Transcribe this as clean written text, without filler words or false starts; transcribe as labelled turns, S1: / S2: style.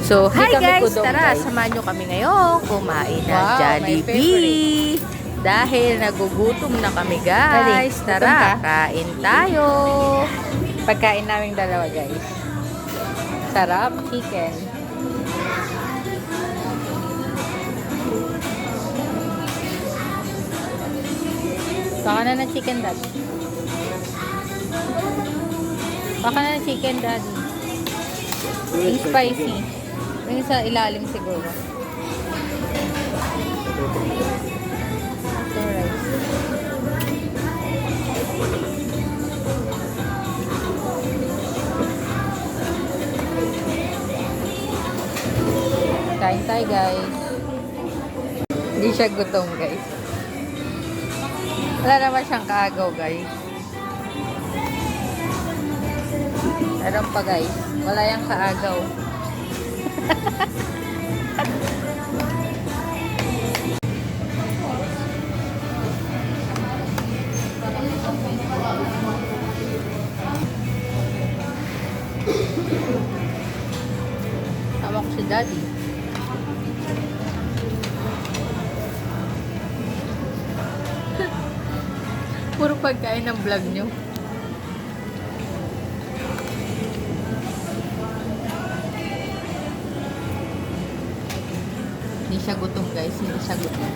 S1: So, hi
S2: kami
S1: guys!
S2: kudong,
S1: Tara,
S2: guys.
S1: samahan nyo kami ngayon kumain ng
S2: Wow, my
S1: Jollibee. Dahil nagugutom na kami guys.
S2: Dali,
S1: Tara,
S2: gutom ka?
S1: kain tayo.
S2: Pagkain naming dalawa, guys. Sarap, chicken. Baka na ng chicken, daddy. Baka na ng chicken, daddy. Yung spicy. Yung sa ilalim siguro. Ito, rice. Kain tayo, guys. Hindi siya gutom, guys. Wala naman siyang kaagaw, guys. Meron pa, guys. Wala yung kaagaw. Tama ko si daddy. Puro pagkain ng vlog nyo. Hindi siya gutom, guys. Hindi siya gutom.